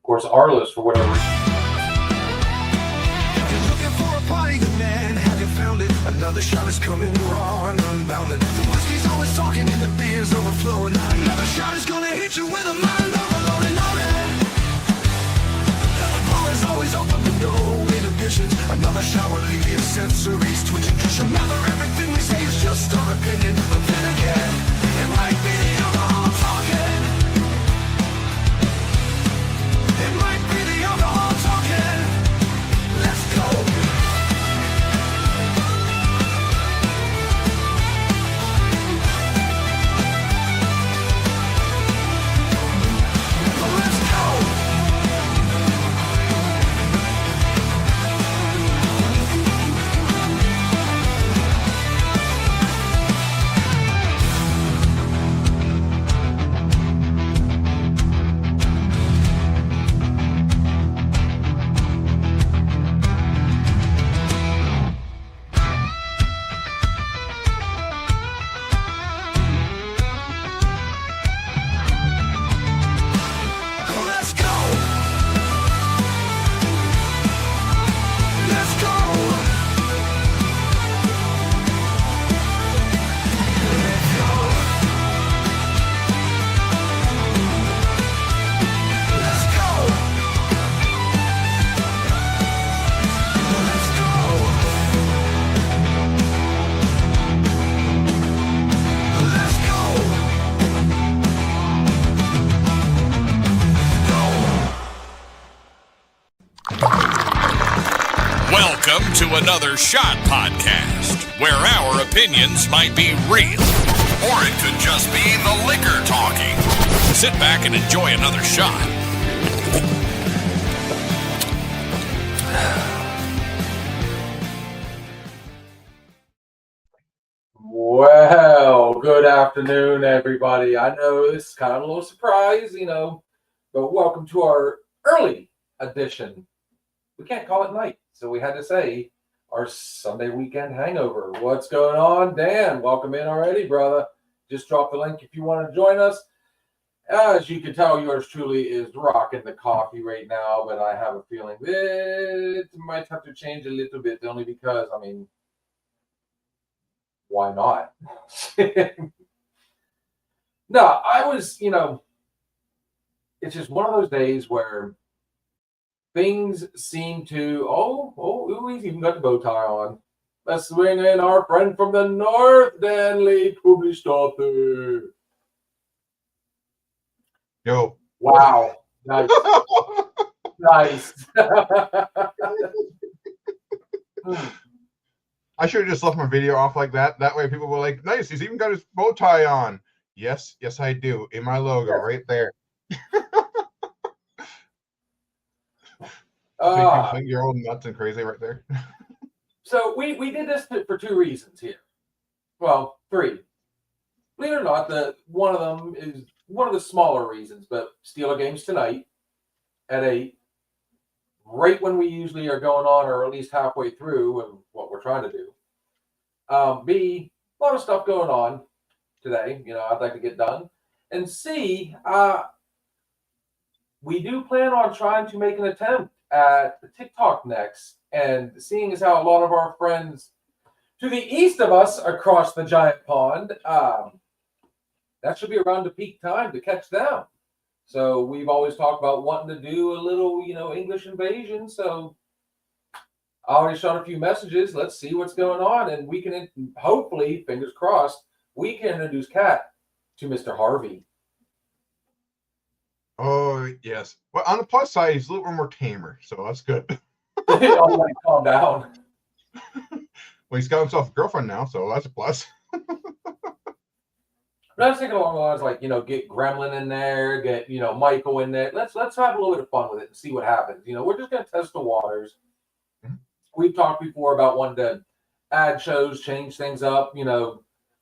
course, Arliss for whatever reason. Looking for a party, good man, have you found it? Another shot is coming, raw and unbounded. The whiskey's always talking and the beer's overflowing. Another shot is gonna hit you with a mind overloaded. The bar is always open with no inhibitions. Another shot will leave your sensories twitching. Just remember, everything we say is just our opinion. But then again, it might be the alcohol talking. It might be the alcohol talking. Let's go. Let's go. Let's go. Let's go. Let's go. Let's go. Let's go. Let's go. Welcome to another Shot Podcast, where our opinions might be real, or it could just be the liquor talking. Sit back and enjoy another shot. Well, good afternoon, everybody. I know this is kind of a little surprise, but welcome to our early edition. We can't call it night, so we had to say our Sunday weekend hangover. What's going on, Dan? Welcome in already, brother. Just drop the link if you want to join us. As you can tell, yours truly is rocking the coffee right now, but I have a feeling it might have to change a little bit, only because, why not? No, I was, it's just one of those days where things seem to, he's even got the bow tie on. Let's swing in our friend from the north, Dan Lee Publistate. Yo. Wow. Nice. Nice. I should have just left my video off like that. That way people were like, nice, he's even got his bow tie on. Yes, I do. In my logo, right there. So you can think you're all nuts and crazy right there. So we did this for two reasons here. Well, three. Believe it or not, one of them is one of the smaller reasons, but Steeler games tonight at 8, right when we usually are going on, or at least halfway through and what we're trying to do. B, a lot of stuff going on today, I'd like to get done. And C, we do plan on trying to make an attempt at TikTok next, and seeing as how a lot of our friends to the east of us across the giant pond, that should be around the peak time to catch them. So we've always talked about wanting to do a little, English invasion. So I already shot a few messages. Let's see what's going on, and we can hopefully, fingers crossed, we can introduce Kat to Mr. Harvey. Oh, yes. Well, on the plus side, he's a little more tamer, so that's good. I'll let calm down. Well, he's got himself a girlfriend now, so that's a plus. But I was thinking along the lines like, get Gremlin in there, get, Michael in there. Let's have a little bit of fun with it and see what happens. We're just going to test the waters. Mm-hmm. We've talked before about wanting to add shows, change things up,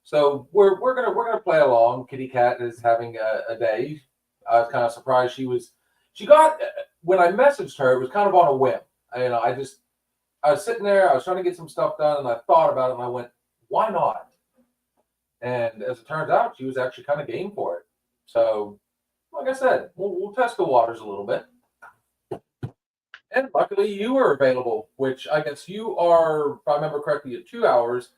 So we're gonna play along. Kitty Cat is having a day. I was kind of surprised she got, when I messaged her, it was kind of on a whim. I was sitting there, I was trying to get some stuff done, and I thought about it, and I went, why not? And as it turns out, she was actually kind of game for it. So, like I said, we'll test the waters a little bit. And luckily you were available, which I guess you are, if I remember correctly, at 2 hours.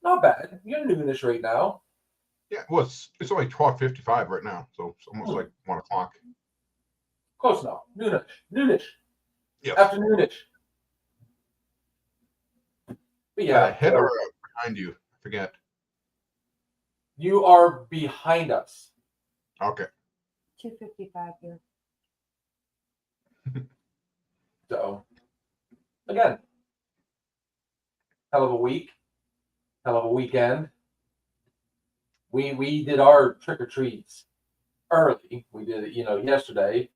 Not bad. You're noonish right now. Yeah, well, it's only 12:55 right now, so it's almost like 1 o'clock. Close enough. Noonish. Noonish. Yes. Afternoonish. But yeah, Ahead or behind you? I forget. you are behind us. Okay. 2:55 here. So, again, hell of a week, hell of a weekend. We did our trick or treats early. We did it, yesterday.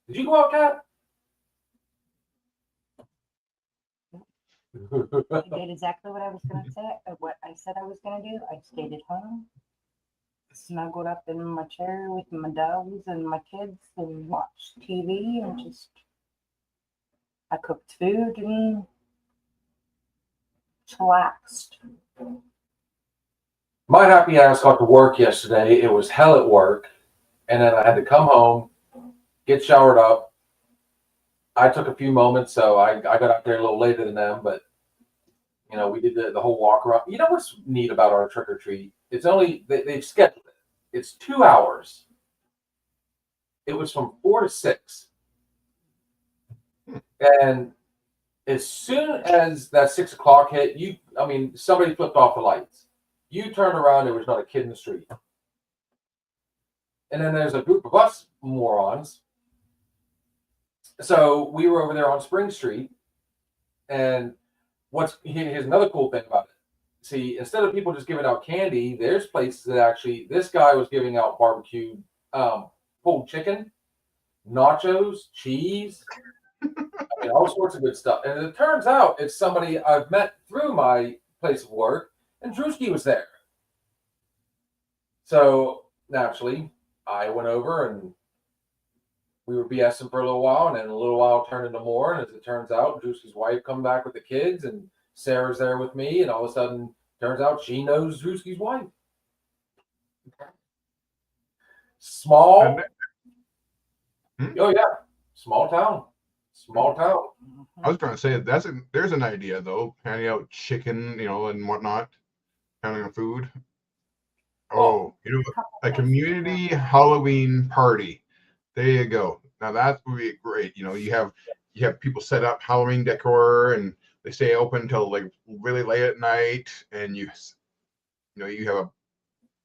Did you go out, Kat? I did exactly what I was going to say, what I said I was going to do. I stayed at home, snuggled up in my chair with my dogs and my kids and watched TV and just, I cooked food and chillaxed. My happy ass got to work yesterday. It was hell at work. And then I had to come home, get showered up. I took a few moments, so I got out there a little later than them, but we did the whole walk around. You know what's neat about our trick or treat? It's only they've scheduled it. It's 2 hours. It was from 4 to 6, and as soon as that 6 o'clock hit, somebody flipped off the lights. You turned around, there was not a kid in the street, and then there's a group of us morons. So we were over there on Spring Street, and here's another cool thing about it. See, instead of people just giving out candy, there's places that actually, this guy was giving out barbecued pulled chicken, nachos, cheese, all sorts of good stuff. And it turns out it's somebody I've met through my place of work, and Drewski was there. So naturally, I went over and we were BSing for a little while, and then a little while turned into more. And as it turns out, Drewski's wife come back with the kids, and Sarah's there with me. And all of a sudden, turns out she knows Drewski's wife. Small. Oh yeah, small town. Small town. I was going to say there's an idea though, handing out chicken, and whatnot, handing out food. Oh, a community Halloween party. There you go. Now that would be great. You have people set up Halloween decor, and they stay open until like really late at night, and you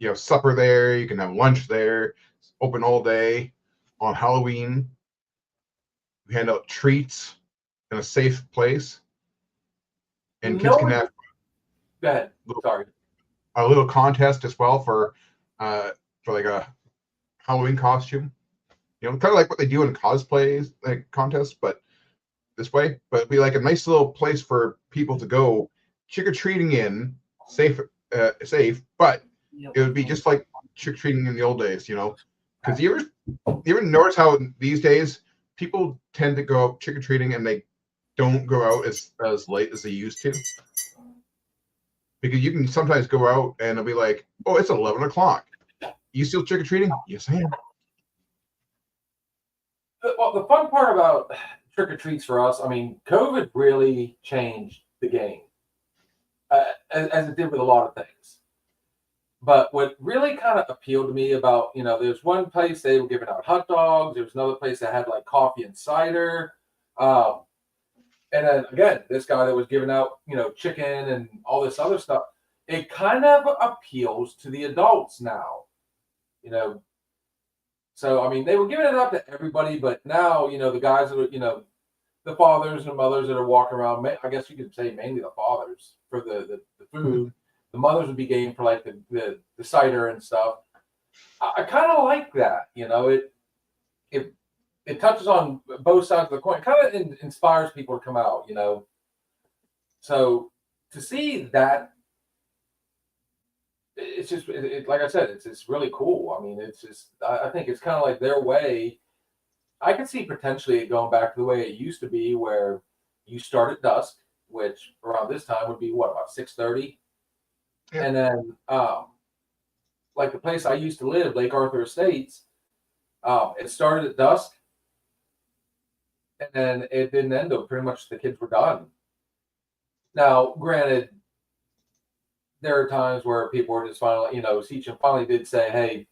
have supper there. You can have lunch there. It's open all day on Halloween. We hand out treats in a safe place, and kids can have Go ahead. Sorry. a little contest as well for like a Halloween costume. Kind of like what they do in cosplays, like contests, but this way. But it'd be like a nice little place for people to go trick or treating in, safe, but it would be just like trick or treating in the old days, Because you ever notice how these days people tend to go out trick or treating and they don't go out as late as they used to? Because you can sometimes go out and it'll be like, oh, it's 11 o'clock. You still trick or treating? Yes, I am. Well, the fun part about trick or treats for us, COVID really changed the game, as it did with a lot of things. But what really kind of appealed to me about, there's one place they were giving out hot dogs. There was another place that had like coffee and cider. And then again, this guy that was giving out, chicken and all this other stuff. It kind of appeals to the adults now, So, they were giving it up to everybody, but now, the guys that are, the fathers and mothers that are walking around, I guess you could say mainly the fathers for the food. The mothers would be game for like the cider and stuff. I kind of like that, it touches on both sides of the coin. It kind of inspires people to come out, So to see that, it's just like I said, it's really cool. It's just I think it's kind of like their way. I can see potentially it going back to the way it used to be, where you start at dusk, which around this time would be what, about 6:30. Yeah. And then, like the place I used to live, Lake Arthur Estates, it started at dusk. And then it didn't end up. Pretty much the kids were done. Now, granted, there are times where people were just finally, Seachin finally did say, "Hey,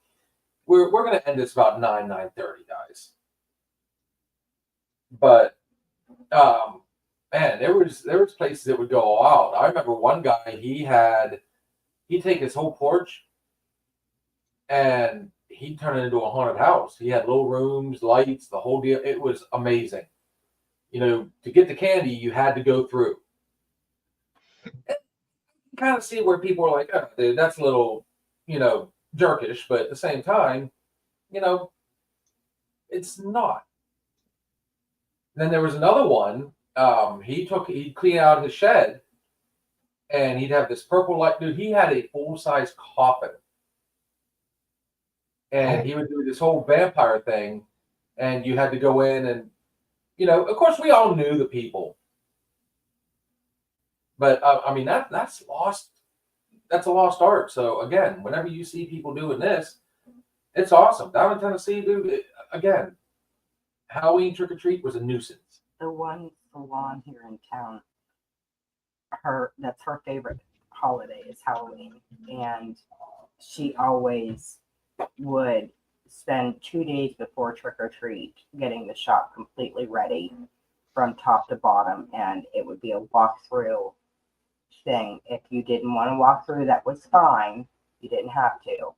we're going to end this about 9:30, guys." But man, there was places that would go all out. I remember one guy, he'd take his whole porch and he'd turn it into a haunted house. He had little rooms, lights, the whole deal. It was amazing. To get the candy, you had to go through. Kind of see where people are like, "Oh, dude, that's a little, jerkish," but at the same time, it's not. Then there was another one. He'd clean out his shed, and he'd have this purple light. Dude, he had a full-size coffin, and he would do this whole vampire thing, and you had to go in and, of course, we all knew the people, but I mean that's lost. That's a lost art. So again, whenever you see people doing this, it's awesome. Down in Tennessee, dude. Again, Halloween trick or treat was a nuisance. The one salon here in town, that's her favorite holiday is Halloween, and she always would spend 2 days before trick or treat getting the shop completely ready from top to bottom, and it would be a walkthrough thing. If you didn't want to walk through, that was fine. You didn't have to.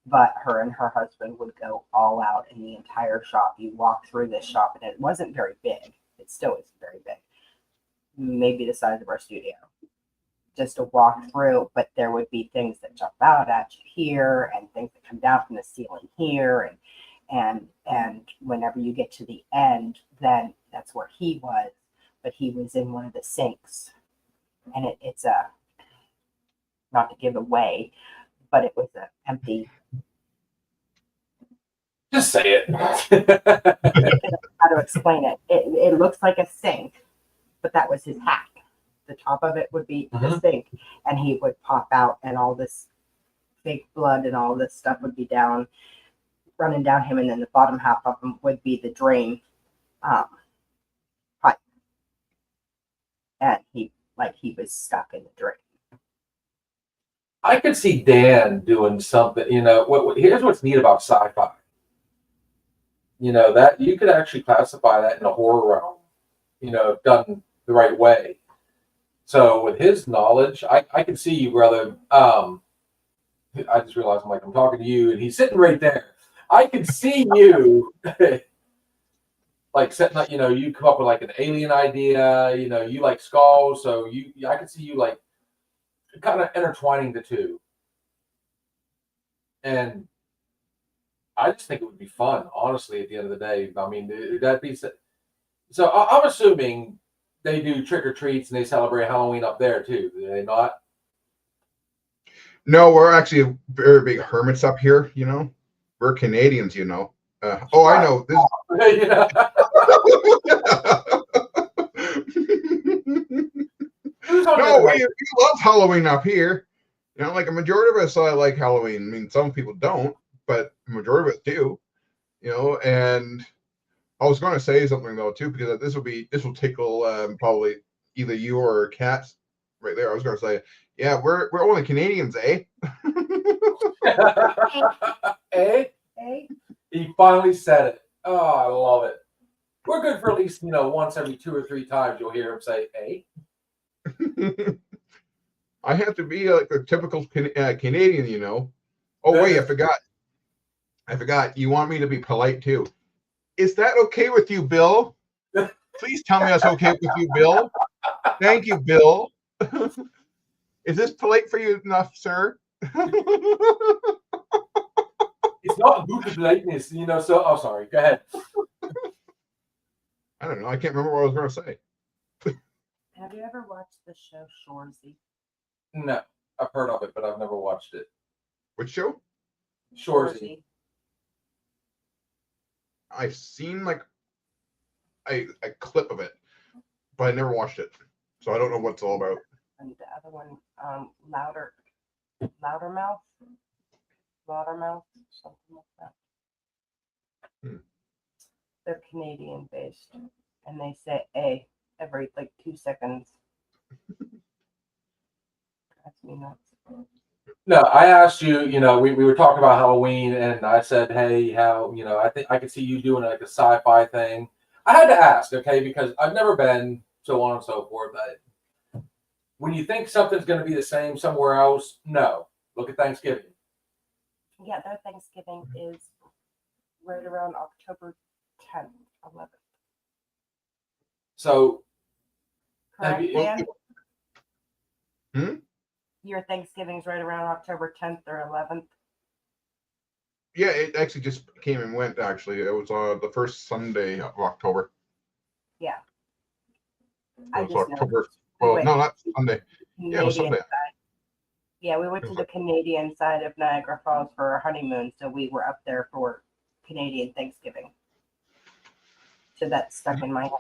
But her and her husband would go all out in the entire shop. You walk through this shop, and it wasn't very big. It still isn't very big. Maybe the size of our studio. Just to walk through, but there would be things that jump out at you here, and things that come down from the ceiling here, and whenever you get to the end, then that's where he was. But he was in one of the sinks, and it's not to give away, but it was an empty. Just say it. How to explain it? It looks like a sink, but that was his hat. The top of it would be the sink, and he would pop out, and all this fake blood and all this stuff would be running down him, and then the bottom half of him would be the drain pipe, and he was stuck in the drain. I could see Dan doing something. Here's what's neat about sci-fi. That you could actually classify that in a horror realm. If done the right way. So with his knowledge, I can see you, brother. I just realized I'm talking to you, and he's sitting right there. I can see you, like setting up. You come up with like an alien idea. You like skulls, so I can see you like kind of intertwining the two, and I just think it would be fun. Honestly, at the end of the day, I mean, that'd be so. I'm assuming they do trick or treats and they celebrate Halloween up there too. Do they not? No, we're actually very big hermits up here. We're Canadians. I know this. No, we love Halloween up here. Like a majority of us like Halloween. I mean, some people don't, but the majority of us do. And I was going to say something though too, because this will tickle probably either you or Kat right there. I was going to say, yeah, we're only Canadians, eh? Eh? He finally said it. Oh, I love it. We're good for at least once every 2 or 3 times you'll hear him say, "Eh." I have to be like a typical Canadian, Oh wait, I forgot. You want me to be polite too? Is that okay with you, Bill? Please tell me that's okay with you, Bill. Thank you, Bill. Is this polite for you enough, sir? It's not good politeness, So, oh, sorry. Go ahead. I don't know. I can't remember what I was going to say. Have you ever watched the show Shoresy? No, I've heard of it, but I've never watched it. Which show? Shoresy. I've seen like a clip of it, but I never watched it, so I don't know what it's all about. And the other one, Loudermouth, something like that. They're Canadian based, and they say A every like 2 seconds. That's me nuts. No, I asked you, we were talking about Halloween, and I said, hey, how, I think I could see you doing like a sci-fi thing. I had to ask, okay, because I've never been, so on and so forth. When you think something's going to be the same somewhere else, no. Look at Thanksgiving. Yeah, their Thanksgiving is right around October 10th, 11th. So, Correct, Dan? Hmm? Your Thanksgiving's right around October 10th or 11th. Yeah, it actually just came and went. Actually, it was the first Sunday of October. Yeah. It I was just know. October. We Well, went no, not Sunday. Yeah, it was Canadian Sunday. side. Yeah, we went to the Canadian side of Niagara Falls for our honeymoon, so we were up there for Canadian Thanksgiving. So that's stuck in my head.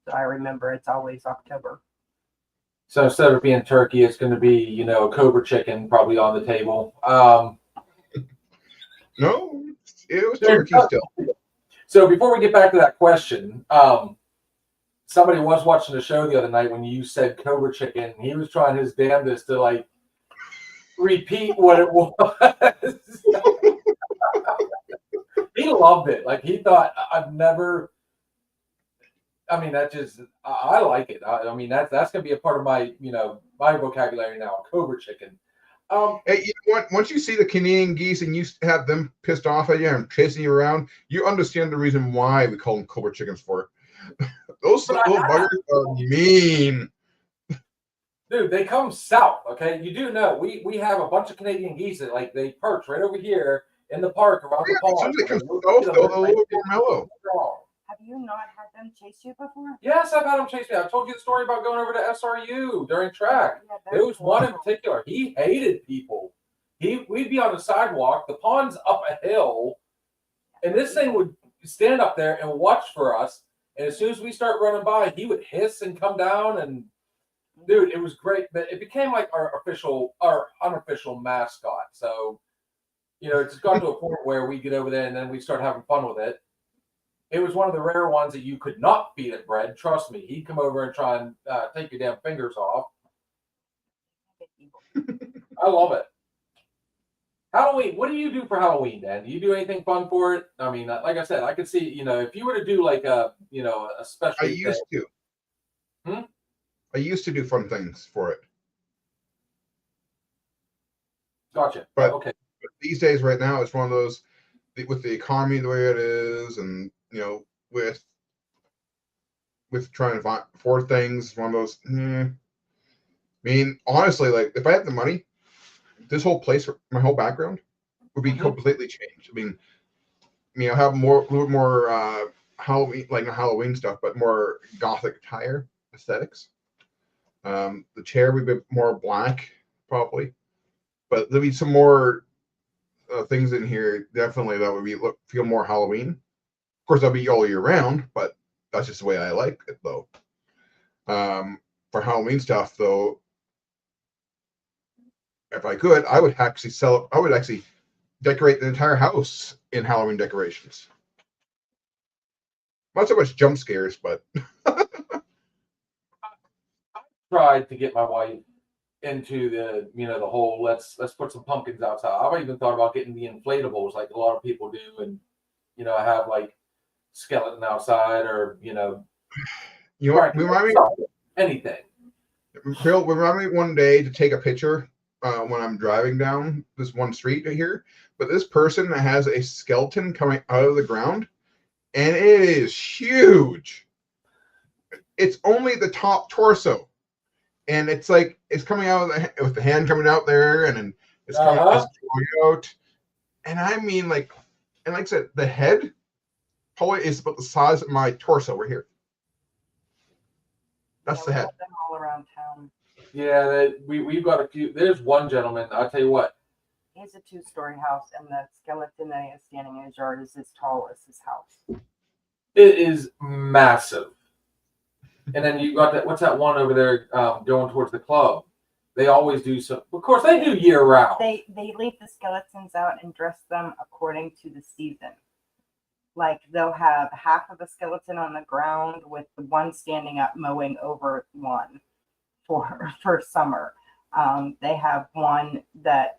So I remember it's always October. So instead of being turkey, it's going to be, Cobra chicken probably on the table. No, it was turkey still. So before we get back to that question, somebody was watching the show the other night when you said Cobra chicken. He was trying his damnedest to like repeat what it was. He loved it. Like he thought, I've never. I mean, that just I like it. I mean, that's gonna be a part of my my vocabulary now. Cobra chicken. Hey, you know what? Once you see the Canadian geese and you have them pissed off at you and chasing you around, you understand the reason why we call them Cobra chickens for. Those little buggers are mean. Dude, they come south. Okay, you do know we have a bunch of Canadian geese that like they perch right over here in the park around the As soon pond. as they come south, they're a little more mellow. Have you not had them chase you before? Yes, I've had them chase me. I've told you the story about going over to SRU during track. Yeah, There was one in horrible. particular. He hated people. We'd be on the sidewalk. The pond's up a hill, and this thing would stand up there and watch for us. And as soon as we start running by, he would hiss and come down. And dude, it was great. But it became like our unofficial mascot. So, it just got to a point where we get over there and then we start having fun with it. It was one of the rare ones that you could not feed it bread. Trust me, he'd come over and try and take your damn fingers off. I love it. Halloween. What do you do for Halloween, Dan? Do you do anything fun for it? I mean, like I said, I could see, if you were to do like a special. I used to. I used to do fun things for it. Gotcha. But okay. These days, right now, it's one of those with the economy the way it is, and with trying to afford things, one of those. I mean, honestly, like if I had the money, this whole place, my whole background, would be completely changed. I mean, have a little more Halloween, like not Halloween stuff, but more gothic attire aesthetics. The chair would be more black, probably, but there'll be some more things in here. Definitely, that would feel more Halloween. Of course, that'll be all year round, but that's just the way I like it, though. For Halloween stuff, though, if I could, I would actually decorate the entire house in Halloween decorations. Not so much jump scares, but Tried to get my wife into the the whole let's put some pumpkins outside. I've even thought about getting the inflatables like a lot of people do, and have like skeleton outside or remind me anything. Bill, remind me one day to take a picture when I'm driving down this one street here. But this person has a skeleton coming out of the ground, and it is huge. It's only the top torso, and it's like it's coming out with the hand coming out there, and then it's coming out. And I mean, like I said, the head probably is about the size of my torso right here. That's the head. Them all around town. Yeah, we've got a few. There's one gentleman. I'll tell you what. He has a 2-story house, and the skeleton that he has standing in his yard is as tall as his house. It is massive. And then you got that. What's that one over there going towards the club? They always do some. Of course, they do year round. They leave the skeletons out and dress them according to the season. Like they'll have half of a skeleton on the ground with the one standing up mowing over one for summer. They have one that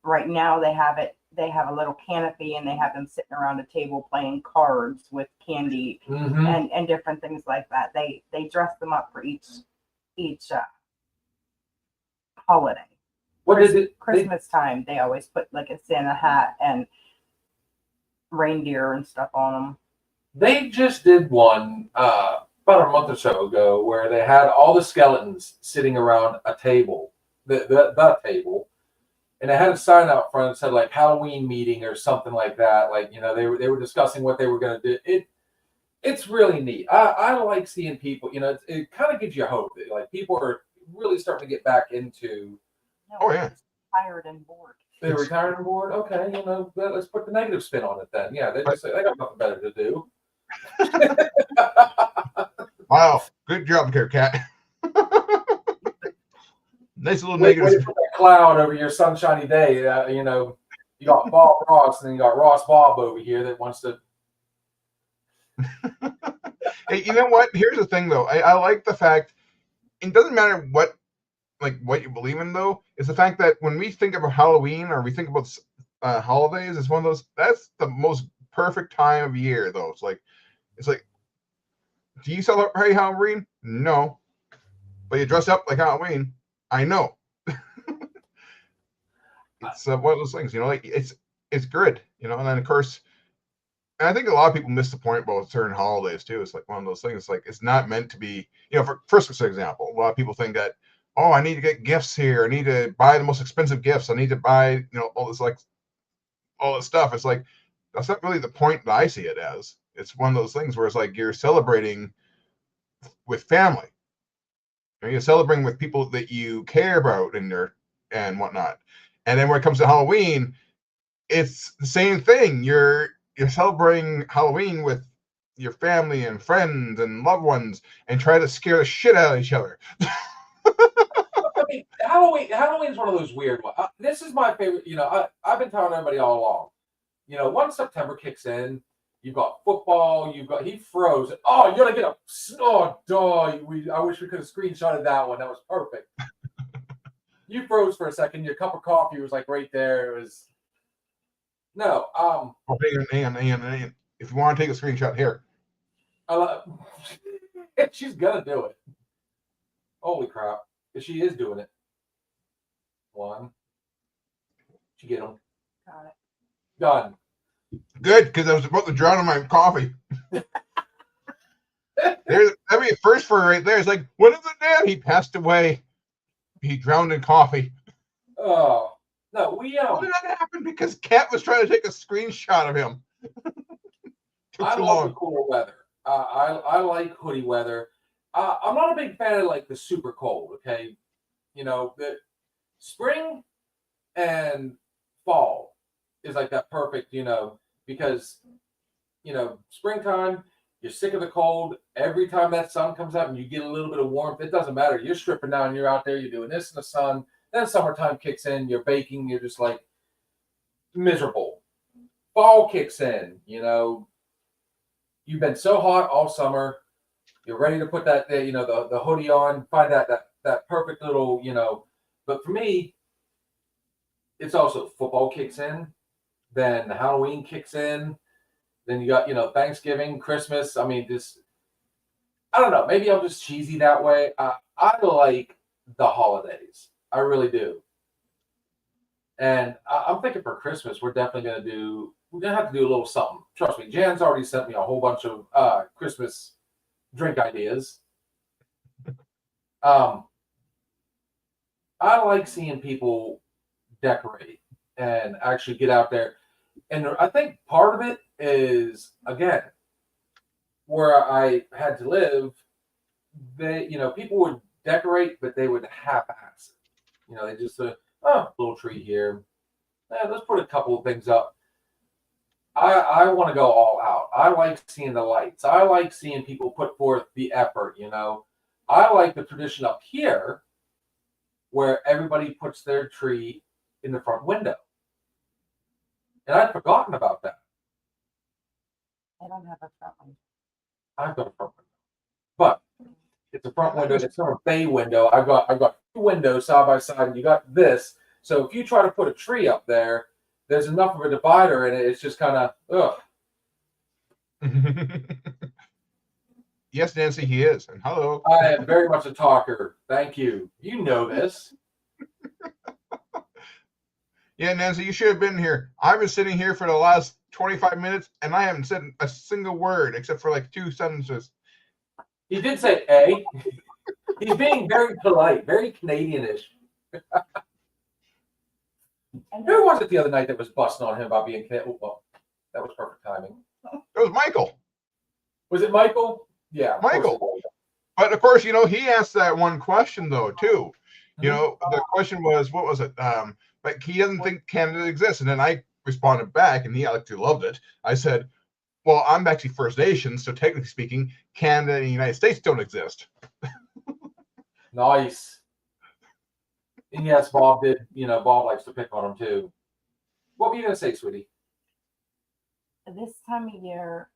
right now they have it. They have a little canopy and they have them sitting around a table playing cards with candy Mm-hmm. and different things like that. They dress them up for each holiday. What did it? Christmas time, they always put like a Santa hat and reindeer and stuff on them. They just did one about a month or so ago where they had all the skeletons sitting around a table, the table, and they had a sign out front that said like Halloween meeting or something like that. Like, you know, they were discussing what they were going to do. It's really neat. I like seeing people. You know, it kind of gives you hope that like people are really starting to get back into. No, Oh, yeah. Tired and bored. They retired and bored. Okay, you know, let's put the negative spin on it then. Yeah, they got nothing better to do. Wow, good job there, Cat. Nice little Wait negative. for that cloud over your sunshiny day. You know, you got Bob Ross and then you got Ross Bob over here that wants to. Hey, you know what? Here's the thing, though. I like the fact it doesn't matter what you believe in, though. It's the fact that when we think about Halloween or we think about holidays, it's one of those. That's the most perfect time of year, though. It's like, do you celebrate Halloween? No, but you dress up like Halloween. I know. It's one of those things, you know. Like it's good, you know. And then of course. And I think a lot of people miss the point about certain holidays too. It's like one of those things. Like it's not meant to be, you know, for Christmas, for example, a lot of people think that, oh, I need to get gifts here. I need to buy the most expensive gifts. I need to buy, you know, all this stuff. It's like that's not really the point that I see it as. It's one of those things where it's like you're celebrating with family. You're celebrating with people that you care about and whatnot. And then when it comes to Halloween, it's the same thing. You're celebrating Halloween with your family and friends and loved ones and try to scare the shit out of each other. I mean, Halloween's one of those weird ones. This is my favorite. You know, I've been telling everybody all along. You know, once September kicks in, you've got football. He froze. Oh, you're gonna get a. Oh, dog. I wish we could have screenshotted that one. That was perfect. You froze for a second. Your cup of coffee was like right there. It was. No. Oh, hang on. If you want to take a screenshot here. She's gonna do it. Holy crap. She is doing it. One. She get them. Got it. Done. Good, because I was about to drown in my coffee. That'd be a first for her right there. It's like, what is it, Dad? He passed away. He drowned in coffee. Oh. No, How did that happen? Because Kat was trying to take a screenshot of him. I love the cooler weather. I like hoodie weather. I'm not a big fan of like the super cold. Okay, you know, the spring and fall is like that perfect. You know, because you know springtime, you're sick of the cold. Every time that sun comes out and you get a little bit of warmth, it doesn't matter. You're stripping down. You're out there. You're doing this in the sun. Then summertime kicks in. You're baking. You're just like miserable. Fall kicks in. You know. You've been so hot all summer. You're ready to put that, you know, the hoodie on, find that perfect little, you know. But for me, it's also football kicks in, then Halloween kicks in, then you got, you know, Thanksgiving, Christmas. I mean, I don't know. Maybe I'm just cheesy that way. I like the holidays. I really do. And I'm thinking for Christmas, we're definitely going to have to do a little something. Trust me, Jan's already sent me a whole bunch of Christmas drink ideas. I like seeing people decorate and actually get out there. And I think part of it is, again, where I had to live, people would decorate, but they would half-ass it. You know, they just, little tree here. Let's put a couple of things up. I want to go all out. I like seeing the lights. I like seeing people put forth the effort, you know. I like the tradition up here where everybody puts their tree in the front window. And I'd forgotten about that. I don't have a front window. I've got a front window, but it's a front window. It's not a bay window. I've got two windows side by side, and you got this. So if you try to put a tree up there, there's enough of a divider, and it's just kind of ugh. Yes, Nancy, he is. And hello. I am very much a talker. Thank you. You know this. Yeah, Nancy, you should have been here. I've been sitting here for the last 25 minutes, and I haven't said a single word except for like 2 sentences. He did say A. He's being very polite, very Canadianish. And Who was it the other night that was busting on him about being Canadian? Well, that was perfect timing. It was Michael. Was it Michael? Yeah, Michael. But of course, he asked that one question though too. The question was, what was it? But he doesn't think Canada exists, and then I responded back, and he actually loved it. I said, "Well, I'm actually First Nation, so technically speaking, Canada and the United States don't exist." Nice. And yes, Bob did. Bob likes to pick on him too. What were you gonna say, sweetie? this time of year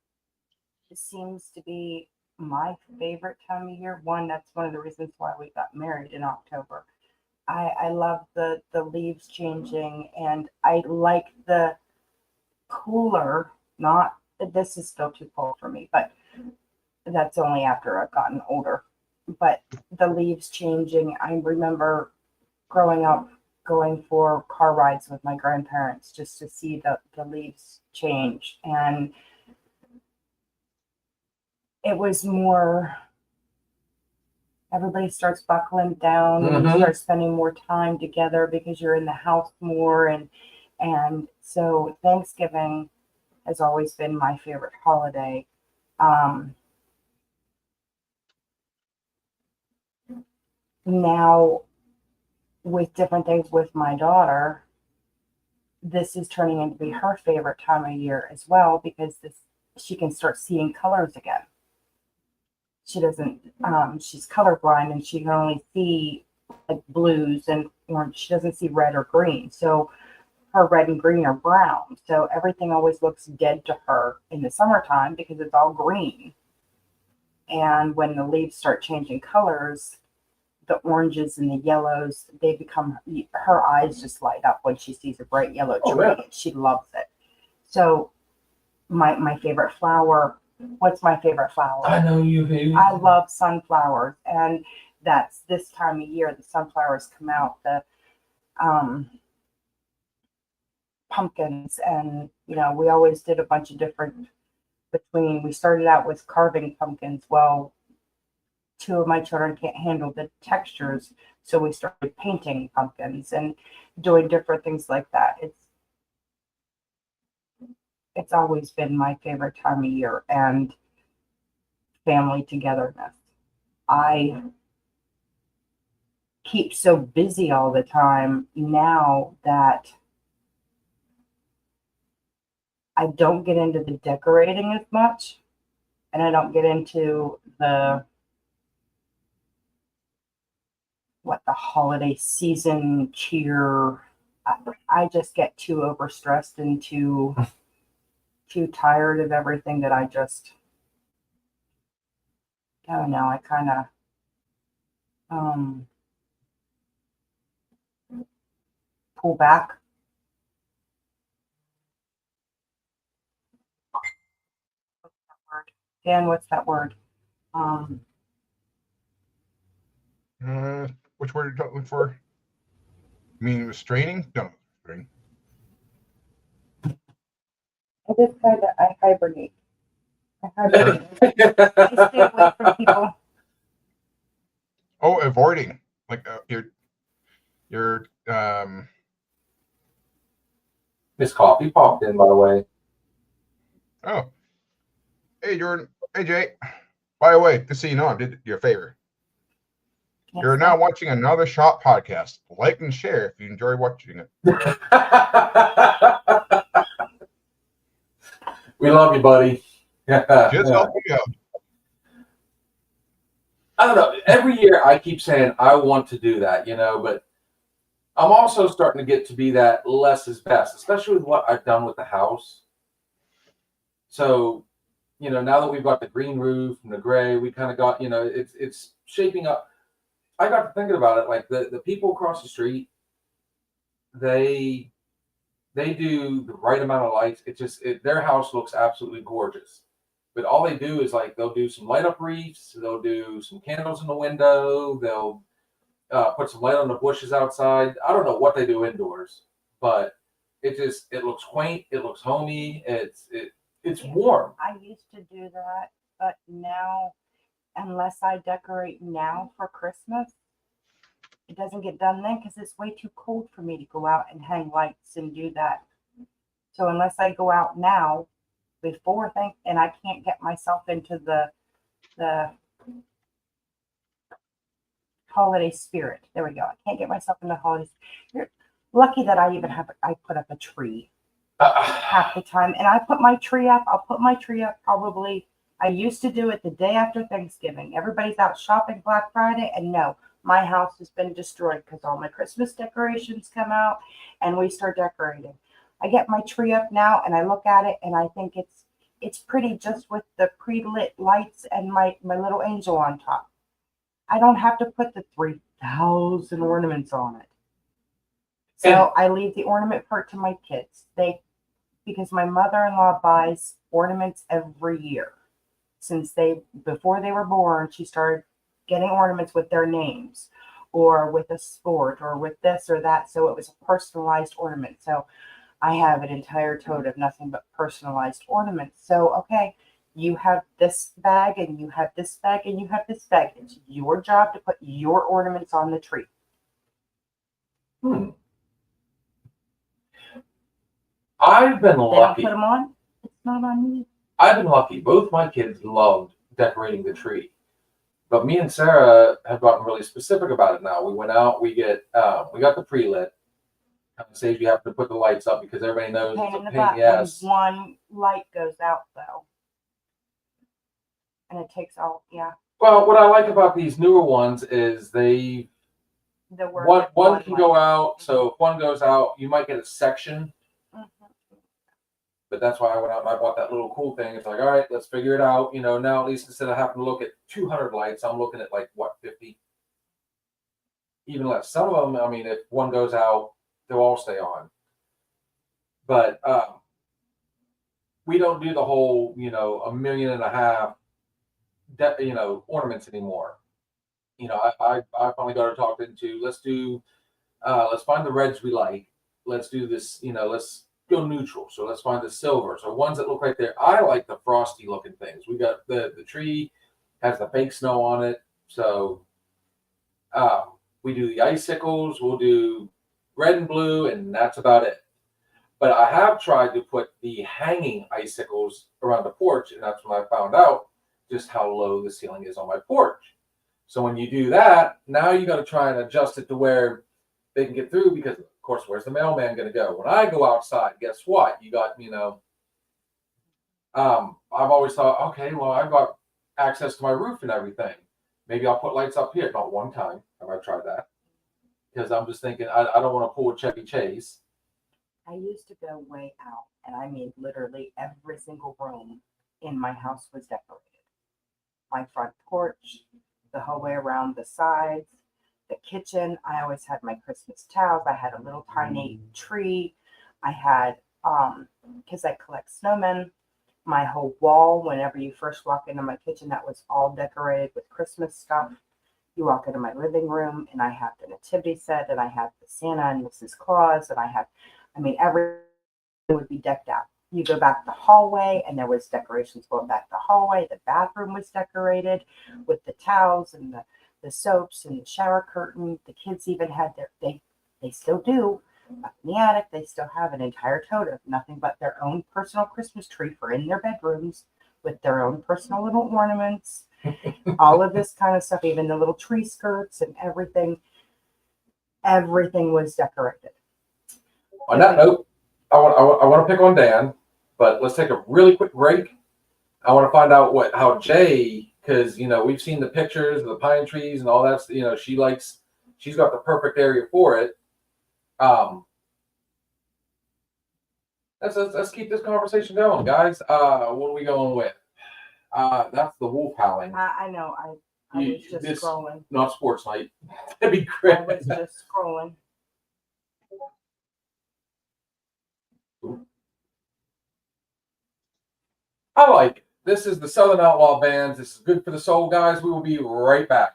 seems to be my favorite time of year. One, that's one of the reasons why we got married in October. I love the leaves changing, and I like the cooler, not, this is still too cold for me, but that's only after I've gotten older. But the leaves changing, I remember growing up going for car rides with my grandparents just to see the leaves change. And it was more, everybody starts buckling down and you start spending more time together because you're in the house more. And so Thanksgiving has always been my favorite holiday. Now, with different things with my daughter, this is turning into be her favorite time of year as well, because she can start seeing colors again. She doesn't, she's colorblind and she can only see like blues and orange. She doesn't see red or green. So her red and green are brown. So everything always looks dead to her in the summertime because it's all green. And when the leaves start changing colors, the oranges and the yellows, they become, her eyes just light up when she sees a bright yellow tree. Oh, yeah. She loves it. So my favorite flower, what's my favorite flower? I know you do. I love sunflowers, and that's this time of year. The sunflowers come out, the pumpkins, and we always did a bunch of different. We started out with carving pumpkins. Well, 2 of my children can't handle the textures, so we started painting pumpkins and doing different things like that. It's always been my favorite time of year, and family togetherness. I keep so busy all the time now that I don't get into the decorating as much, and I don't get into the holiday season cheer. I just get too overstressed and too tired of everything that I just, I don't know, I kind of pull back. What's that word? Dan, what's that word? Which word are you looking for? You mean restraining? No, restraining. I just I hibernate. I stay away from people. Oh, avoiding. Like your Miss Coffee popped in, by the way. Oh. Hey, Jordan. Hey, Jay. By the way, just so you know, I did you a favor. Yes, You're now watching another Shot podcast. Like and share if you enjoy watching it. We love you, buddy. Just help me out. I don't know. Every year I keep saying I want to do that, but I'm also starting to get to be that less is best, especially with what I've done with the house. So now that we've got the green roof and the gray, we kind of got, it's shaping up. I got to thinking about it, like the people across the street, they do the right amount of lights. Their house looks absolutely gorgeous. But all they do is like they'll do some light up wreaths, they'll do some candles in the window, they'll put some light on the bushes outside. I don't know what they do indoors, but it looks quaint, it looks homey, it's warm. I used to do that, but now, unless I decorate now for Christmas, it doesn't get done then because it's way too cold for me to go out and hang lights and do that. So unless I go out now before and I can't get myself into the holiday spirit. There we go. I can't get myself in the holiday spirit. Lucky that I put up a tree half the time. And I'll put my tree up probably. I used to do it the day after Thanksgiving. Everybody's out shopping Black Friday, and no, my house has been destroyed because all my Christmas decorations come out and we start decorating. I get my tree up now and I look at it and I think it's pretty just with the pre-lit lights and my little angel on top. I don't have to put the 3,000 ornaments on it. So I leave the ornament part to my kids. Because my mother-in-law buys ornaments every year. Before they were born, she started getting ornaments with their names or with a sport or with this or that. So it was a personalized ornament. So I have an entire tote of nothing but personalized ornaments. So, okay, you have this bag and you have this bag and you have this bag. It's your job to put your ornaments on the tree. I've been lucky. They don't put them on. It's not on me. I've been lucky. Both my kids loved decorating the tree, but me and Sarah have gotten really specific about it now. We went out. We got the pre-lit. Kind of saves you having to put the lights up because everybody knows Pain it's in the a pain. butt Yes. when one light goes out though, and it takes all. Yeah. Well, what I like about these newer ones is one can go out. So if one goes out, you might get a section. But that's why I went out and I bought that little cool thing. It's like, all right, let's figure it out. Now at least instead of having to look at 200 lights, I'm looking at like, what, 50? Even less. Some of them, I mean, if one goes out, they'll all stay on. But we don't do the whole, 1.5 million ornaments anymore. I finally got to talk into, let's find the reds we like. Let's do this, let's go neutral. So let's find the silvers or ones that look like I like the frosty looking things. We got the tree has the fake snow on it. So we do the icicles, we'll do red and blue, and that's about it. But I have tried to put the hanging icicles around the porch, and that's when I found out just how low the ceiling is on my porch. So when you do that, now you got to try and adjust it to where they can get through because, of course, where's the mailman going to go? When I go outside, guess what? You got, I've always thought, okay, well, I've got access to my roof and everything. Maybe I'll put lights up here. Not one time have I tried that because I'm just thinking I don't want to pull a Chevy Chase. I used to go way out, and I mean literally every single room in my house was decorated. My front porch, the whole way around the sides, the kitchen. I always had my Christmas towels. I had a little tiny tree. I had, because I collect snowmen, my whole wall, whenever you first walk into my kitchen, that was all decorated with Christmas stuff. You walk into my living room, and I have the nativity set, and I have the Santa and Mrs. Claus, and everything would be decked out. You go back the hallway, and there was decorations going back the hallway. The bathroom was decorated with the towels and the soaps and the shower curtain. The kids even had they still do, up in the attic, they still have an entire tote of nothing but their own personal Christmas tree for in their bedrooms with their own personal little ornaments, all of this kind of stuff, even the little tree skirts and everything. Everything was decorated. On that note, I want to pick on Dan, but let's take a really quick break. I want to find out how Jay, because we've seen the pictures of the pine trees and all that. She's got the perfect area for it. Let's keep this conversation going, guys. What are we going with? That's the wolf howling. I know. I You- was just this- scrolling. Not sports night. That'd be I great. was just scrolling. I like it. This is the Southern Outlaw Bands. This is good for the soul, guys. We will be right back.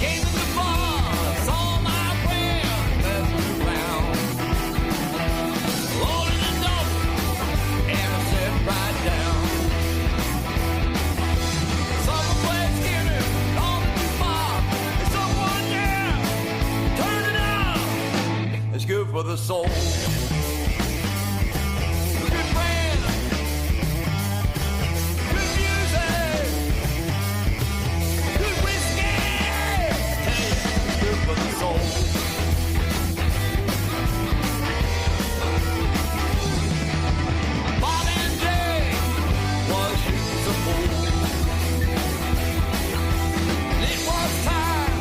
Came to the bar, saw my friend messing around. Loaded the dope and I sat right down. Someone played Skinner on the bar. And someone yelled, turn it up. It's good for the soul. Good friends, good music, good whiskey. It's good for the soul. Bob and Jay was shooting some pool. It was time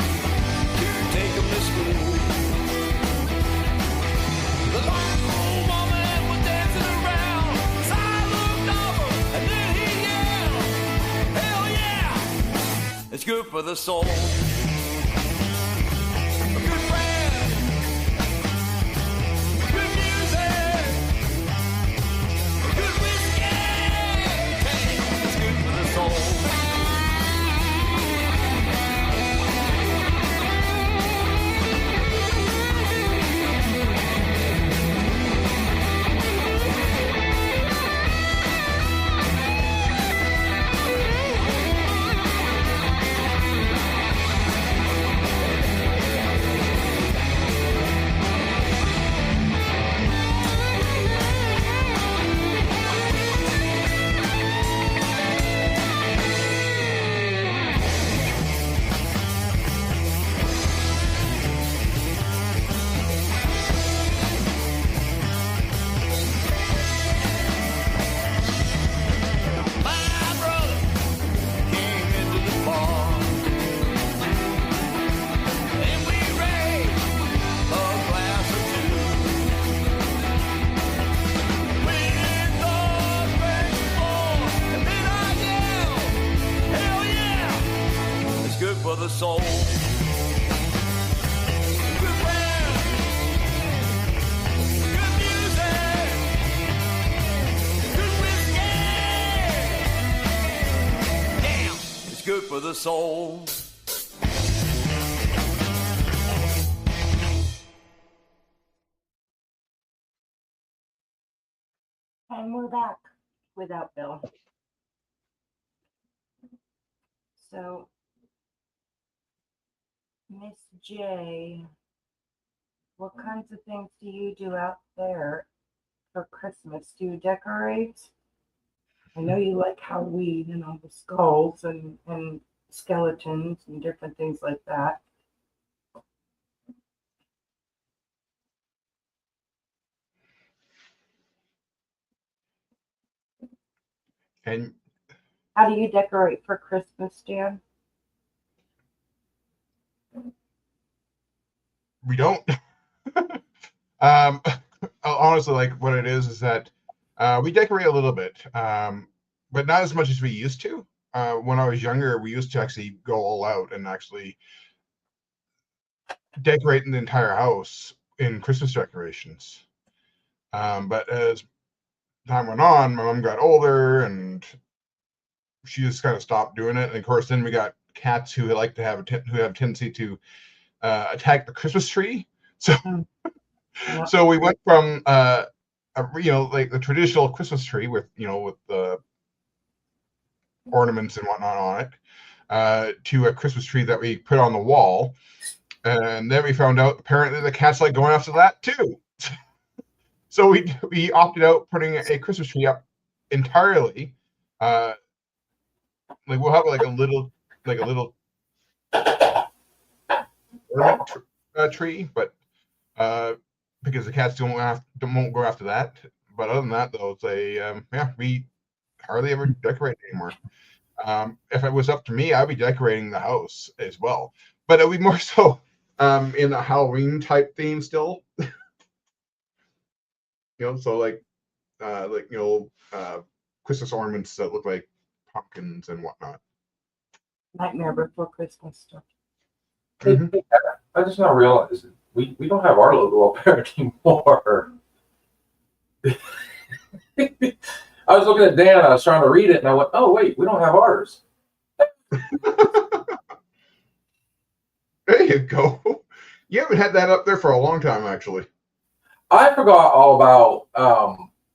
to take 'em to school. The long old woman was dancing around. So I looked over and then he yelled, hell yeah, it's good for the soul. Good friends, good music, good whiskey. It's good for the soul. My brother came into the bar, and we raised a glass or two. With the grateful, and then I yelled, hell yeah, it's good for the soul. Good friends, good music, good whiskey. Damn, it's good for the soul. And we're back without Bill. So, Miss J, what kinds of things do you do out there for Christmas? Do you decorate? I know you like Halloween and all the skulls and skeletons and different things like that. And How do you decorate for Christmas, Jan? we don't. um, honestly, like what it is that we decorate a little bit, but not as much as we used to. When I was younger, we used to actually go all out and actually decorate the entire house in Christmas decorations. But as time went on, my mom got older and she just kind of stopped doing it. And of course, then we got cats who like to have who have a tendency to attack the Christmas tree. So, Yeah. so we went from like the traditional Christmas tree with with the ornaments and whatnot on it, to a Christmas tree that we put on the wall. And then we found out apparently the cats like going after that too. So we opted out putting a Christmas tree up entirely. Like we'll have like a little ornament tree, but because the cats won't go after that. But other than that, though, it's we hardly ever decorate anymore. If it was up to me, I'd be decorating the house as well, but it would be more so in a Halloween type theme still. So like Christmas ornaments that look like pumpkins and whatnot. Nightmare Before Christmas stuff. Hey, I just now realized we don't have our logo up there anymore. I was looking at Dan, I was trying to read it, and I went, oh, wait, we don't have ours. There you go. You haven't had that up there for a long time, actually. I forgot all about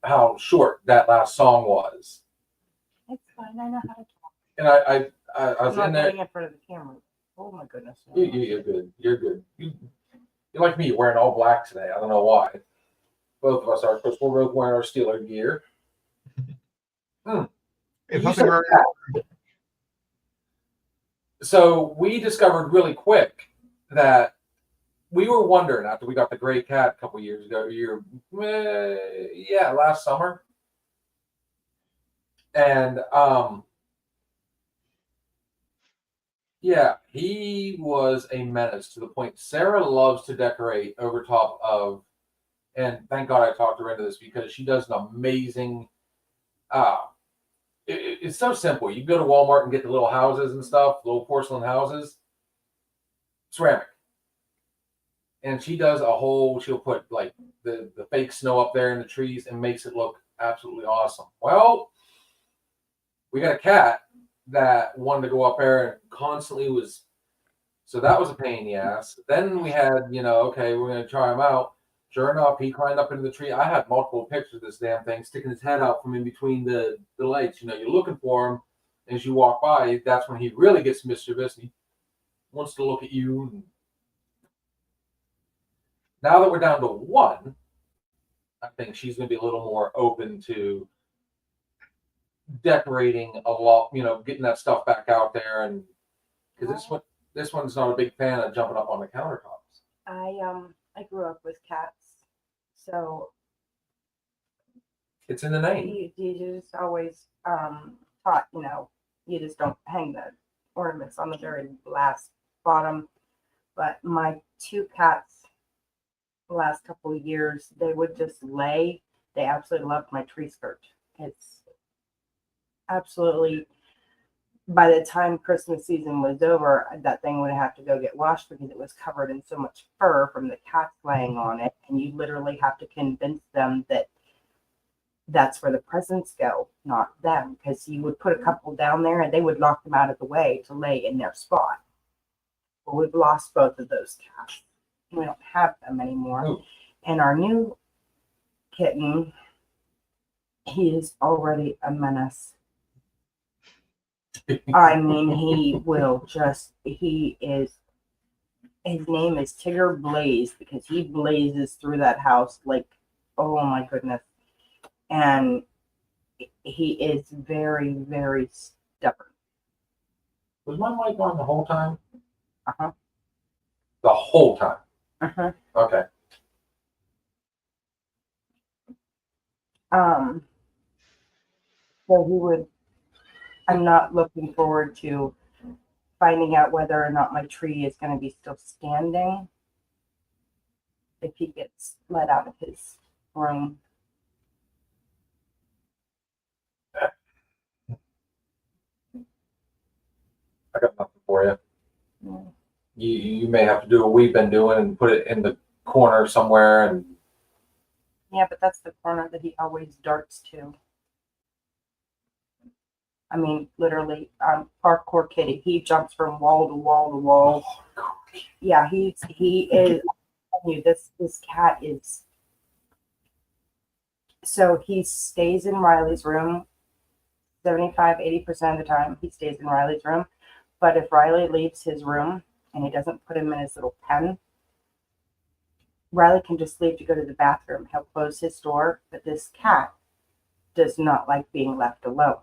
how short that last song was. It's fine. I know how to talk. And I I'm was not in there. getting in front of the camera. Oh my goodness. You're good. You're good. You're like me, wearing all black today. I don't know why. Both of us are. Of course, we're both wearing our Steeler gear. It's You nothing said wrong. that. So we discovered really quick that we were wondering after we got the gray cat a couple years ago, last summer. And he was a menace to the point Sarah loves to decorate over top of, and thank God I talked her into this because she does an amazing it's so simple. You go to Walmart and get the little houses and stuff, little porcelain houses, ceramic. And she does she'll put like the fake snow up there in the trees and makes it look absolutely awesome. Well, we got a cat that wanted to go up there and constantly so that was a pain in the ass. Then we had, okay, we're going to try him out. Sure enough, he climbed up into the tree. I had multiple pictures of this damn thing sticking his head out from in between the legs. You're looking for him. As you walk by, that's when he really gets mischievous. He wants to look at you. Now that we're down to one, I think she's going to be a little more open to decorating a lot, getting that stuff back out there. And because this one's not a big fan of jumping up on the countertops. I grew up with cats, so it's in the name. You just always taught, you just don't hang the ornaments on the very last bottom. But my two cats, the last couple of years, they would just lay. They absolutely loved my tree skirt. It's absolutely. By the time Christmas season was over, that thing would have to go get washed because it was covered in so much fur from the cats laying on it. And you literally have to convince them that that's where the presents go, not them. Because you would put a couple down there and they would knock them out of the way to lay in their spot. Well, we've lost both of those cats. We don't have them anymore. Ooh. And our new kitten, he is already a menace. I mean, his name is Tigger Blaze because he blazes through that house like, oh my goodness. And he is very, very stubborn. Was my mic on the whole time? Uh-huh. The whole time? Uh-huh. Okay. So I'm not looking forward to finding out whether or not my tree is going to be still standing if he gets let out of his room. I got nothing for you. Yeah. You may have to do what we've been doing and put it in the corner somewhere. And Yeah, but that's the corner that he always darts to. I mean, literally, parkour kitty. He jumps from wall to wall to wall. Yeah, he is. I'm telling you, this cat is. So he stays in Riley's room 75-80% of the time. He stays in Riley's room. But if Riley leaves his room and he doesn't put him in his little pen, Riley can just leave to go to the bathroom. He'll close his door, but this cat does not like being left alone.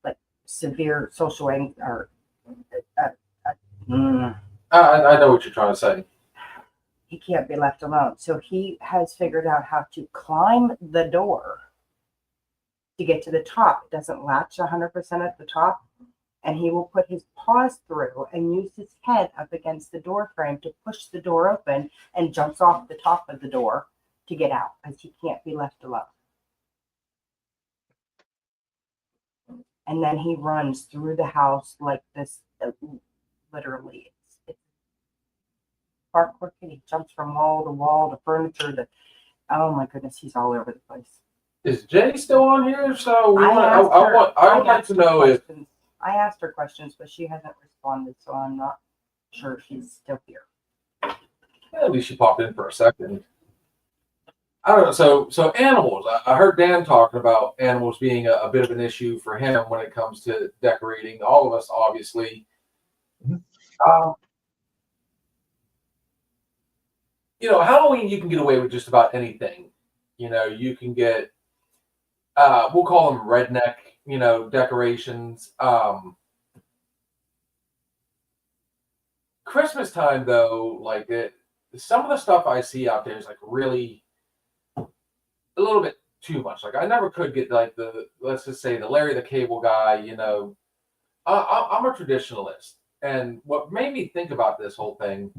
Like severe social anxiety. I know what you're trying to say. He can't be left alone. So he has figured out how to climb the door to get to the top. It doesn't latch 100% at the top. And he will put his paws through and use his head up against the door frame to push the door open, and jumps off the top of the door to get out because he can't be left alone. And then he runs through the house like this, literally. It's parkour kid. He jumps from wall to wall to furniture to, oh my goodness, he's all over the place. Is Jay still on here? So I would like to know if I asked her questions, but she hasn't responded, so I'm not sure if she's still here. at least she popped in for a second. I don't know. So animals. I heard Dan talking about animals being a bit of an issue for him when it comes to decorating. All of us, obviously. Halloween, you can get away with just about anything. You can get, we'll call them redneck, decorations. Christmas time, though, like some of the stuff I see out there is like really a little bit too much. Like I never could get like let's just say the Larry the Cable Guy. I'm a traditionalist, and what made me think about this whole thing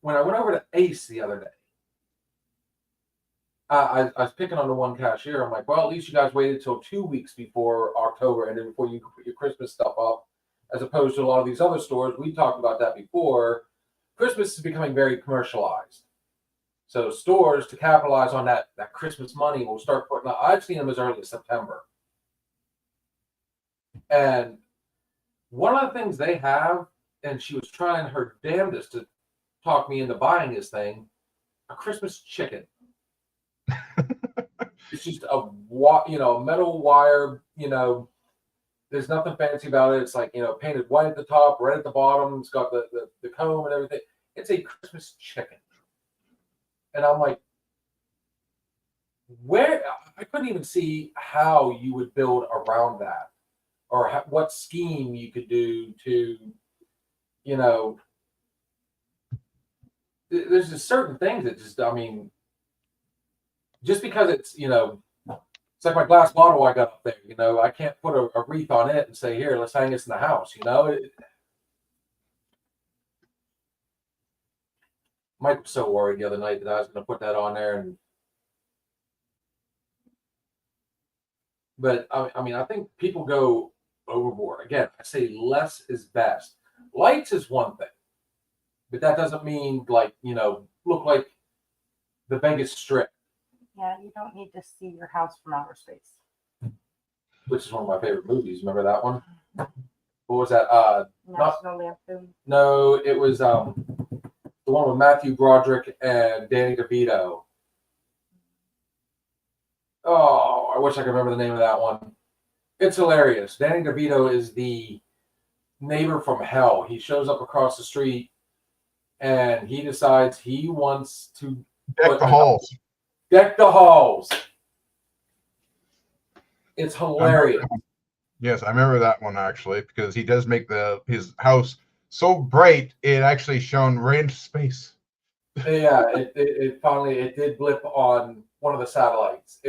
when I went over to Ace the other day. I was picking on the one cashier. I'm like, well, at least you guys waited till 2 weeks before October and then before you put your Christmas stuff up, as opposed to a lot of these other stores. We talked about that before. Christmas is becoming very commercialized. So stores, to capitalize on that Christmas money, will start putting up. I've seen them as early as September. And one of the things they have, and she was trying her damnedest to talk me into buying this thing, a Christmas chicken. It's just a metal wire, there's nothing fancy about it. It's like, painted white at the top, red at the bottom. It's got the comb and everything. It's a Christmas chicken. And I'm like, I couldn't even see how you would build around that, or what scheme you could do to, there's just certain things that just, just because it's, it's like my glass bottle I got up there, I can't put a wreath on it and say, here, let's hang this in the house, Mike was so worried the other night that I was going to put that on there. But I think people go overboard. Again, I say less is best. Lights is one thing, but that doesn't mean look like the Vegas Strip. Yeah, you don't need to see your house from outer space. Which is one of my favorite movies. Remember that one? What was that? National Lampoon. No, it was the one with Matthew Broderick and Danny DeVito. Oh, I wish I could remember the name of that one. It's hilarious. Danny DeVito is the neighbor from hell. He shows up across the street and he decides he wants to deck the halls. Deck the halls. It's hilarious. Yes, I remember that one actually, because he does make his house so bright it actually shone right into space. Yeah, it finally did blip on one of the satellites.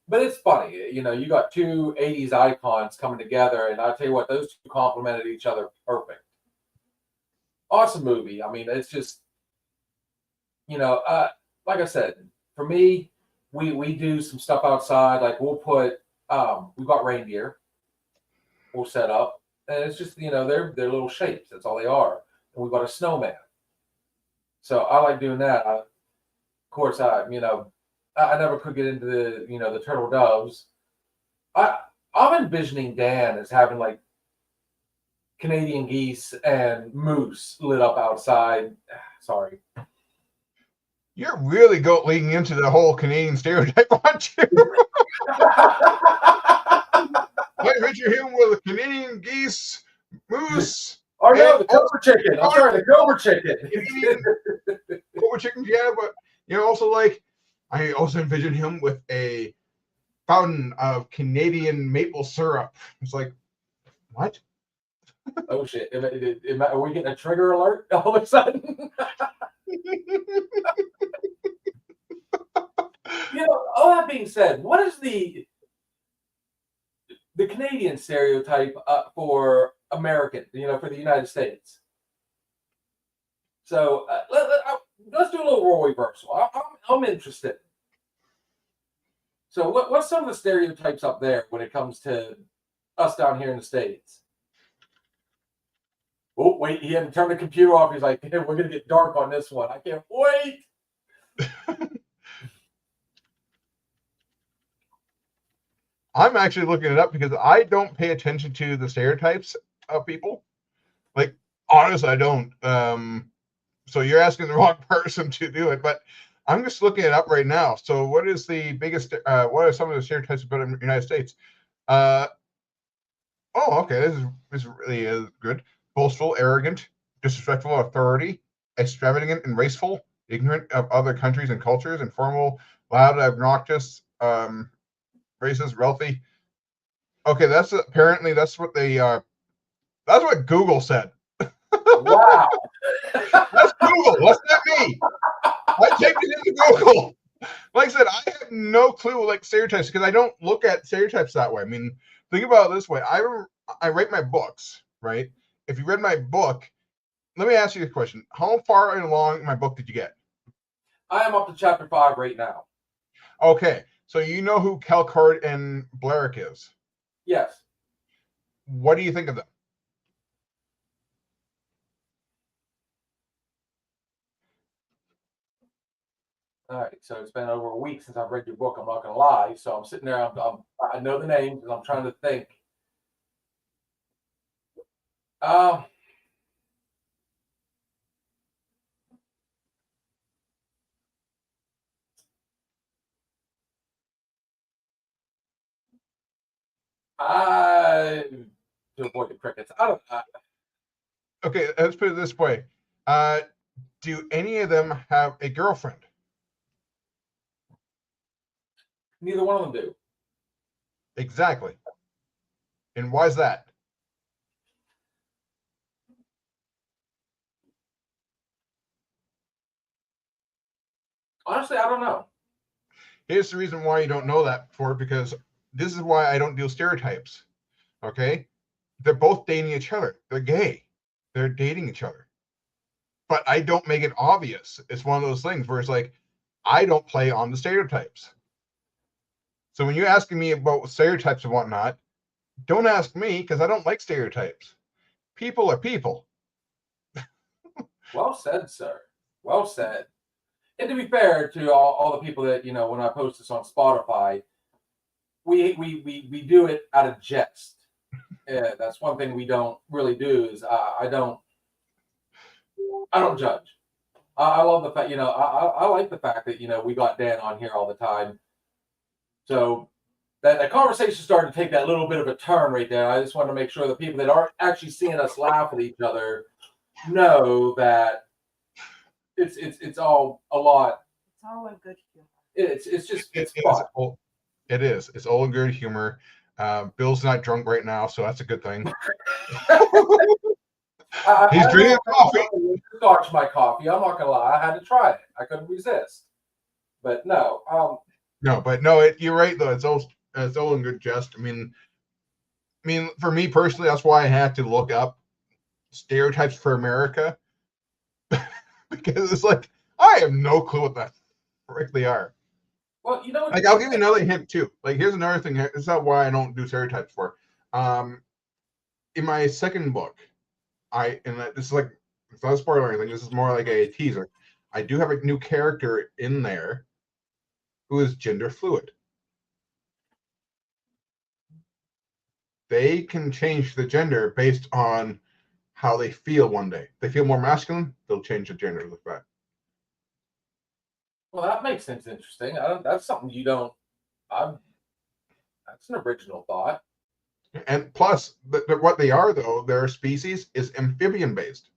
But it's funny, you got two 80s icons coming together, and I'll tell you what, those two complemented each other perfect. Awesome movie. It's just, like I said, for me, we do some stuff outside. Like we'll put, we've got reindeer. We'll set up, and it's just they're little shapes. That's all they are. And we've got a snowman. So I like doing that. Of course, I never could get into the turtle doves. I'm envisioning Dan as having like Canadian geese and moose lit up outside. Sorry. You're really leading into the whole Canadian stereotype, aren't you? I picture him with a Canadian geese, moose. Oh no, the Cobra chicken. I'm sorry, the Cobra chicken. Cobra chicken, yeah, but also I also envision him with a fountain of Canadian maple syrup. It's like, what? Oh shit! Are we getting a trigger alert all of a sudden? All that being said, what is the Canadian stereotype for American? For the United States. So let's do a little role reversal. I'm interested. So what's some of the stereotypes up there when it comes to us down here in the States? Oh, wait, he had to turn the computer off. He's like, hey, we're going to get dark on this one. I can't wait. I'm actually looking it up because I don't pay attention to the stereotypes of people. Like, honestly, I don't. So you're asking the wrong person to do it, but I'm just looking it up right now. So what is the biggest, what are some of the stereotypes about the United States? Okay, this is really good. Boastful, arrogant, disrespectful of authority, extravagant and raceful, ignorant of other countries and cultures, informal, loud, obnoxious, racist, wealthy. Okay, that's what they that's what Google said. Wow. That's Google. That's not me. I typed it into Google. Like I said, I have no clue like stereotypes because I don't look at stereotypes that way. I mean, think about it this way. I write my books, right? If you read my book, let me ask you a question. How far along in my book did you get? I am up to chapter 5 right now. Okay, so you know who Calcard and Blarick is? Yes. What do you think of them? All right, so it's been over a week since I've read your book. I'm not going to lie. So I'm sitting there. I know the names, and I'm trying to think. To avoid the crickets. I don't. Okay, let's put it this way. Do any of them have a girlfriend? Neither one of them do. Exactly. And why is that? Honestly, I don't know. Here's the reason why you don't know that because this is why I don't do stereotypes. Okay? They're both dating each other. They're gay. They're dating each other. But I don't make it obvious. It's one of those things where it's like, I don't play on the stereotypes. So when you're asking me about stereotypes and whatnot, don't ask me because I don't like stereotypes. People are people. Well said, sir. Well said. And to be fair to all the people that, when I post this on Spotify, we do it out of jest. Yeah, that's one thing we don't really do is I don't judge. I love the fact, I like the fact that, we got Dan on here all the time. So that conversation started to take that little bit of a turn right there. I just want to make sure that people that aren't actually seeing us laugh at each other know that it's all a lot. It's all in good humor. It's fun. It is. It's all in good humor. Bill's not drunk right now, so that's a good thing. He's drinking coffee. Scotch my coffee. I'm not gonna lie. I had to try it. I couldn't resist. But no. You're right though. It's all in good jest. I mean, for me personally, that's why I had to look up stereotypes for America because it's like I have no clue what the frick they are. Well, like I'll give you another hint too. Like here's another thing. This is not why I don't do stereotypes for. In my second book, this is like it's not a spoiler or anything. This is more like a teaser. I do have a new character in there who is gender fluid. They can change the gender based on how they feel one day. If they feel more masculine, they'll change the gender of that. Well, that makes sense. Interesting. That's something you don't. That's an original thought. And plus, what they are though, their species is amphibian based.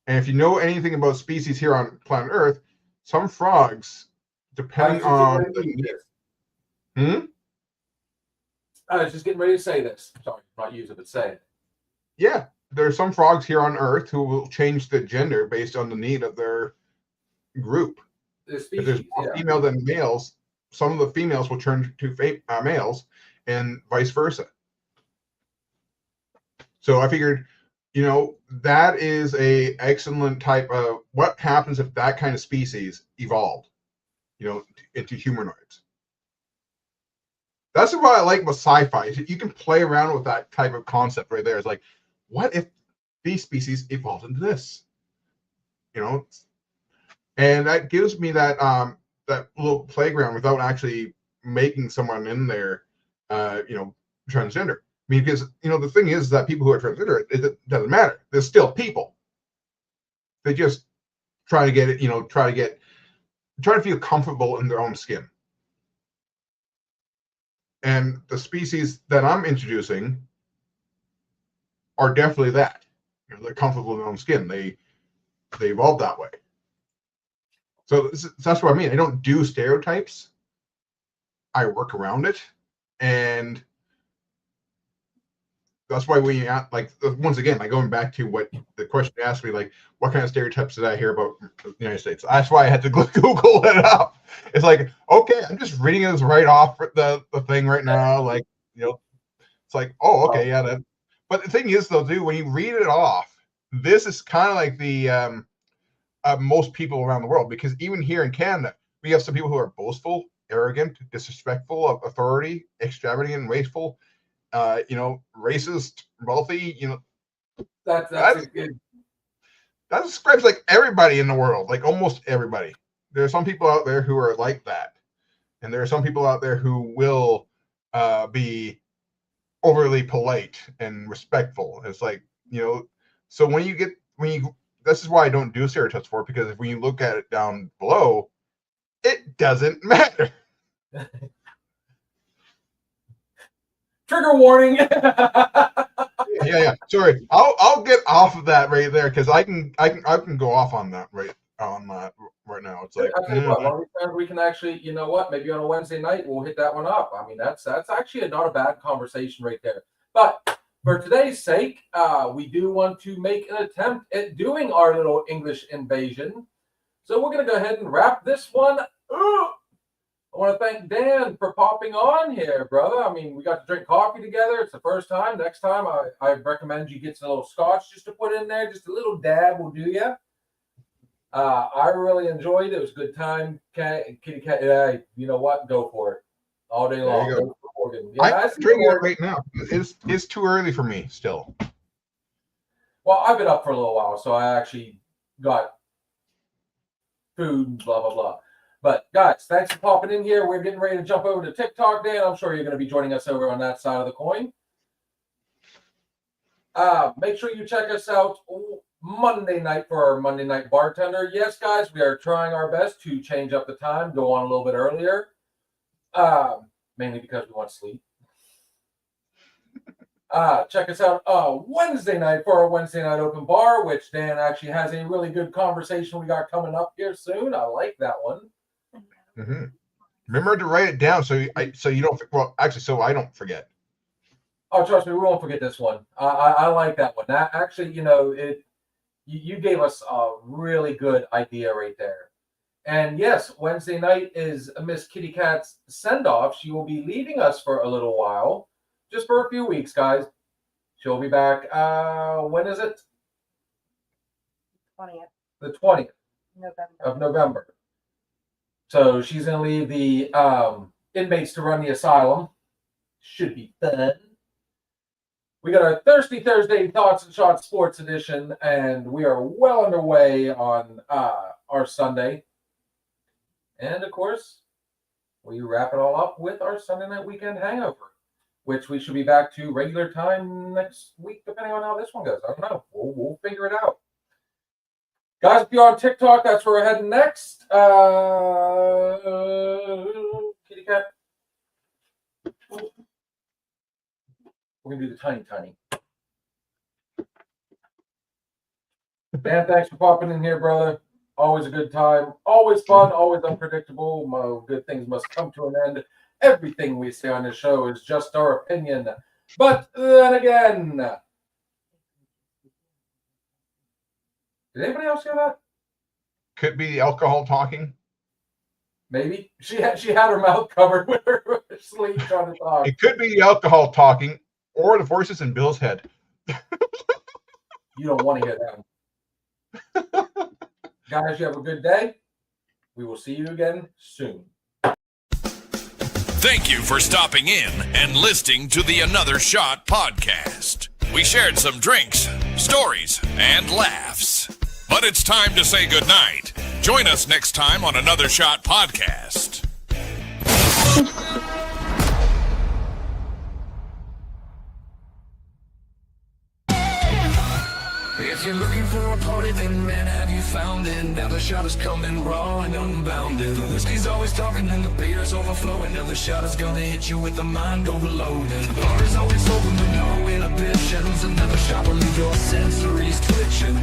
And if you know anything about species here on planet Earth, some frogs, depending on I was just getting ready to say this. Sorry, not use it, but say it. Yeah, there are some frogs here on Earth who will change the gender based on the need of their group. The If there's species, more yeah. female than males, some of the females will turn to males, and vice versa. So I figured, that is a excellent type of what happens if that kind of species evolved, into humanoids. That's what I like about sci-fi. You can play around with that type of concept right there. It's like, what if these species evolved into this? And that gives me that little playground without actually making someone in there, transgender. I mean, because the thing is that people who are transgender, it doesn't matter. They're still people. They just try to get it, try to feel comfortable in their own skin. And the species that I'm introducing are definitely that. They're comfortable in their own skin. They evolved that way. So that's what I mean. I don't do stereotypes. I work around it, and that's why we once again, like going back to what the question asked me, like what kind of stereotypes did I hear about the United States? That's why I had to Google it up. It's like, okay, I'm just reading it right off the thing right now. Like, it's like, oh, okay, yeah. That. But the thing is, though, dude, when you read it off, this is kind of like the most people around the world, because even here in Canada, we have some people who are boastful, arrogant, disrespectful of authority, extravagant, wasteful. Racist, wealthy, That's a good. that describes like everybody in the world, like almost everybody. There are some people out there who are like that, and there are some people out there who will be overly polite and respectful. It's like, so when you this is why I don't do stereotypes for it, because when you look at it down below, it doesn't matter. Trigger warning. Yeah. Sorry, I'll get off of that right there, because I can go off on that right now. It's like, I tell you what, one of these times we can actually, you know what? Maybe on a Wednesday night we'll hit that one up. I mean, that's actually not a bad conversation right there. But for today's sake, we do want to make an attempt at doing our little English invasion. So we're going to go ahead and wrap this one up. I want to thank Dan for popping on here, brother. I mean, we got to drink coffee together. It's the first time. Next time, I recommend you get some little scotch just to put in there. Just a little dab will do you. I really enjoyed it. It was a good time. Kitty cat, you know what? Go for it. All day long. There you go. Yeah, I'm drinking it right now. It's too early for me still. Well, I've been up for a little while, so I actually got food, blah, blah, blah. But guys, thanks for popping in here. We're getting ready to jump over to TikTok, Dan. I'm sure you're going to be joining us over on that side of the coin. Make sure you check us out Monday night for our Monday Night Bartender. Yes, guys, we are trying our best to change up the time, go on a little bit earlier, mainly because we want to sleep. Check us out Wednesday night for our Wednesday night open bar, which Dan actually has a really good conversation we got coming up here soon. I like that one. Mm-hmm. Remember to write it down so you don't. Well, actually, so I don't forget. Oh, trust me, we won't forget this one. I like that one. That actually, you gave us a really good idea right there. And yes, Wednesday night is Miss Kitty Cat's send-off. She will be leaving us for a little while, just for a few weeks, guys. She'll be back. When is it? 20th. The 20th November. of November. So she's going to leave the inmates to run the asylum. Should be fun. We got our Thirsty Thursday Thoughts and Shots Sports Edition, and we are well underway on our Sunday. And, of course, we wrap it all up with our Sunday night weekend hangover, which we should be back to regular time next week, depending on how this one goes. I don't know. We'll figure it out. Guys, if you're on TikTok, that's where we're heading next. Kitty cat. We're going to do the tiny. Dan, thanks for popping in here, brother. Always a good time. Always fun. Always unpredictable. Good things must come to an end. Everything we say on this show is just our opinion. But then again, did anybody else hear that? Could be the alcohol talking. Maybe she had her mouth covered with her sleeve trying to talk. It could be the alcohol talking or the voices in Bill's head. You don't want to hear that. Guys, you have a good day. We will see you again soon. Thank you for stopping in and listening to the Another Shot podcast. We shared some drinks, stories, and laughs. But it's time to say goodnight. Join us next time on Another Shot podcast. If you're looking for a party, then man, have you found it? Now the shot is coming raw and unbounded. The whiskey's always talking and the beer's overflowing. Now the shot is gonna hit you with the mind overloaded. The bar is always open with no inhibitions. Another shot will leave your sensories twitching.